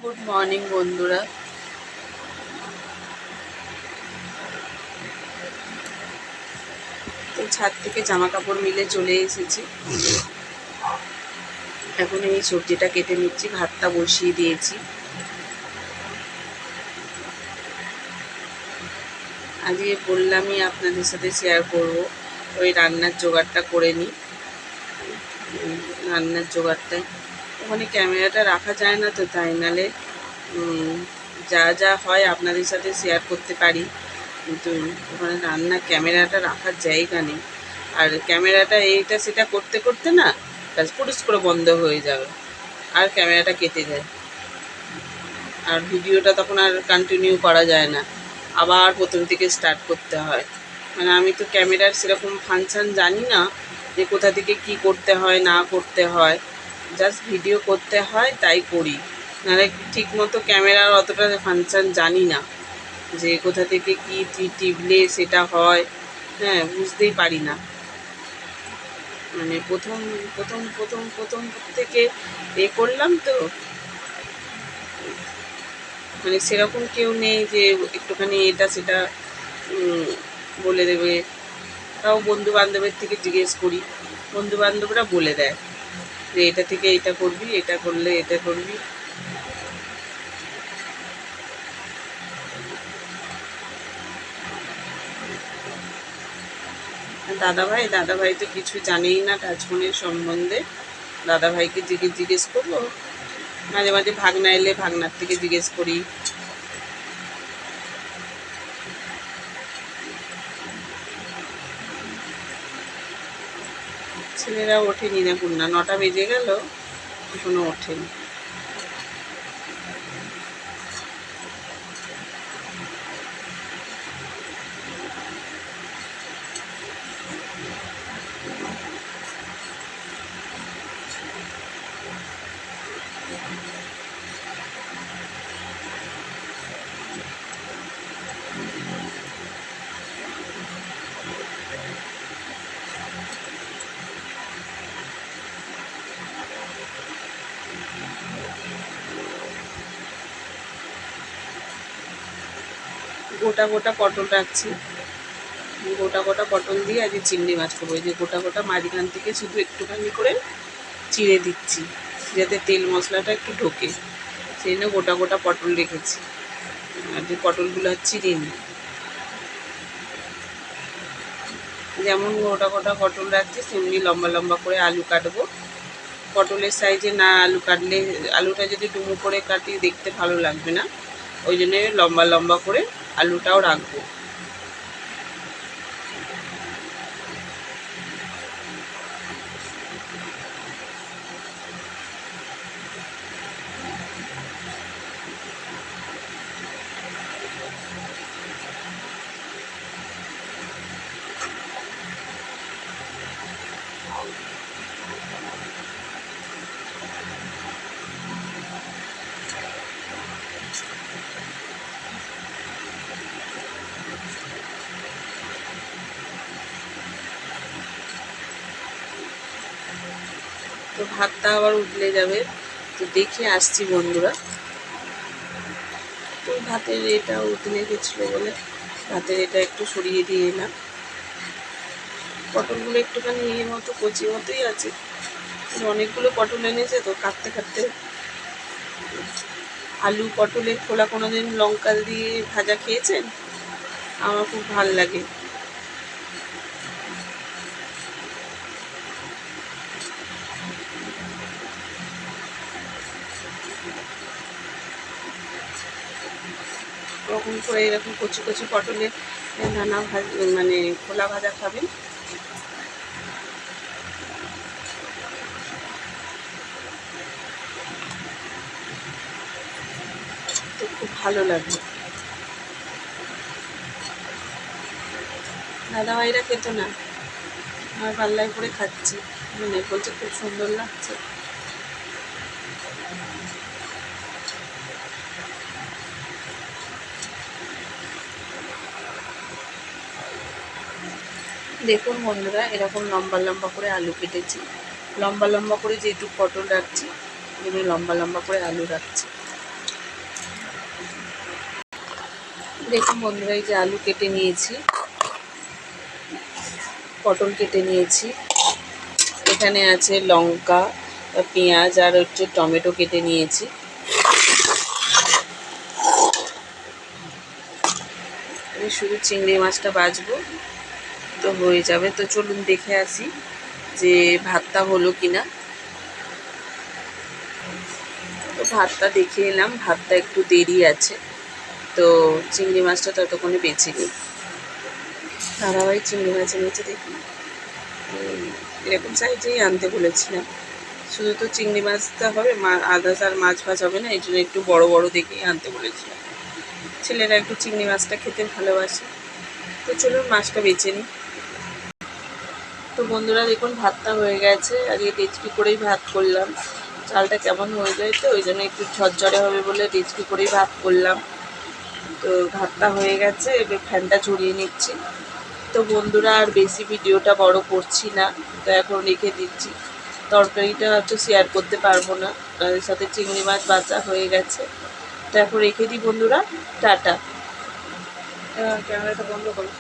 Good morning বন্ধুরা। তো ছাদ থেকে জামা কাপড় মিলে চলে এসেছি। এখন এই সবজিটা কেটে নিচ্ছি, ভাতটা বসিয়ে দিয়েছি। আজকে বললামই আপনাদের সাথে শেয়ার করব, ওই রান্নার জোগাড়টা করে নিই। রান্নার জোগাড়টাই ওখানে ক্যামেরাটা রাখা যায় না, তো তাই নালে যা যা হয় আপনাদের সাথে শেয়ার করতে পারি, কিন্তু ওখানে রান্না ক্যামেরাটা রাখার জায়গা নেই। আর ক্যামেরাটা এইটা সেটা করতে করতে না পুরুষ করে বন্ধ হয়ে যাবে আর ক্যামেরাটা কেটে যায়, আর ভিডিওটা তখন আর কন্টিনিউ করা যায় না, আবার প্রথম থেকে স্টার্ট করতে হয়। মানে আমি তো ক্যামেরার সেরকম ফাংশান জানি না যে কোথা থেকে কি করতে হয় না করতে হয়, জাস্ট ভিডিও করতে হয় তাই করি। নাহলে ঠিক মতো ক্যামেরার অতটা ফাংশান জানি না যে কোথা থেকে কি টিপলে সেটা হয়, হ্যাঁ বুঝতেই পারি না। মানে প্রথম প্রথম প্রথম প্রথম থেকে করলাম তো, মানে সেরকম কেউ নেই যে একটুখানি এটা সেটা বলে দেবে। তাও বন্ধু বান্ধবের থেকে জিজ্ঞেস করি, বন্ধু বান্ধবরা বলে দেয় যে এটা থেকে এটা করবি, এটা করলে এটা করবি। দাদাভাই তো কিছু জানেই না টাচ ফোনের সম্বন্ধে। দাদাভাইকে জিজ্ঞেস করবো, মাঝে মাঝে ভাগনা এলে ভাগনার থেকে জিজ্ঞেস করি। ছেলেরা ওঠেনি, দেখুন না 9টা বেজে গেল এখনো ওঠেনি। গোটা গোটা পটল রাখছি, গোটা গোটা পটল দিয়ে আজকে চিংড়ি মাছ করবো। এই যে গোটা গোটা মাঝখান থেকে শুধু একটুখানি করে চিড়ে দিচ্ছি যাতে তেল মশলাটা একটু ঢোকে, সেই জন্য গোটা গোটা পটল রেখেছি। আর যে পটলগুলো চিড়ে নিই, যেমন গোটা গোটা পটল রাখছি তেমনি লম্বা লম্বা করে আলু কাটবো। পটলের সাইজে না আলু কাটলে, আলুটা যদি ডুমো করে কাটি দেখতে ভালো লাগবে না, ওই জন্য লম্বা লম্বা করে আলুটাও রাখবো। তো ভাতটা আবার উঠলে যাবে, তো দেখে আসছি বন্ধুরা। তো ভাতের এটা উতলে গেছিলো বলে ভাতের এটা একটু সরিয়ে দিয়ে এলাম। পটলগুলো একটুখানি ইয়ের মতো কচি মতোই আছে, অনেকগুলো পটল এনেছে তো কাটতে কাটতে। আলু পটলের খোলা কোনোদিন লঙ্কা দিয়ে ভাজা খেয়েছেন? আমার খুব ভাল লাগে। ওরকম করে এরকম কচি কচি পটলের দানা মানে খোলা ভাজা খাবেন, তো খুব ভালো লাগবে। দাদাভাইরা খেত না, আমার পাল্লায় করে খাচ্ছি, মানে বলছে খুব সুন্দর লাগছে। দেখুন বন্ধুরা, এরকম লম্বা লম্বা করে আলু কেটেছি, লম্বা লম্বা করে যেটুকু পটল রাখছি এখানে লম্বা লম্বা করে আলু রাখছি। দেখুন বন্ধুরা, এই যে আলু কেটে নিয়েছি, পটল কেটে নিয়েছি, এখানে আছে লঙ্কা, পেঁয়াজ আর হচ্ছে টমেটো কেটে নিয়েছি। আমি শুধু চিংড়ি মাছটা ভাজবো তো হয়ে যাবে। তো চলুন দেখে আসি যে ভাতটা হলো কিনা। তো ভাতটা দেখে এলাম, ভাতটা একটু দেরি আছে, তো চিংড়ি মাছটা ততক্ষণে বেছে নিই। ধারাবাহিক চিংড়ি মাছ এনেছে দেখুন, এরকম সাইজেই আনতে বলেছিলাম। শুধু তো চিংড়ি মাছটা হবে, আদার্স আর মাছ ভাজ হবে না, এই জন্য একটু বড় বড় দেখেই আনতে বলেছিলাম। ছেলেরা একটু চিংড়ি মাছটা খেতে ভালোবাসে। তো চলুন মাছটা বেছে নিই। তো বন্ধুরা দেখুন, ভাতটা হয়ে গেছে। আজকে ডেচকি করেই ভাত করলাম, চালটা কেমন হয়ে যায় তো ওই জন্য একটু ঝরঝরে হবে বলে ডেচকি করেই ভাত করলাম। তো ভাতটা হয়ে গেছে, এবার ফ্যানটা ঝরিয়ে নিচ্ছি। তো বন্ধুরা আর বেশি ভিডিওটা বড় করছি না, তো এখন রেখে দিচ্ছি। তরকারিটা হয়তো শেয়ার করতে পারবো না, তাদের সাথে চিংড়ি মাছ বাঁচা হয়ে গেছে। তো এখন রেখে দিই বন্ধুরা, টাটা। ক্যামেরাটা বন্ধ করো।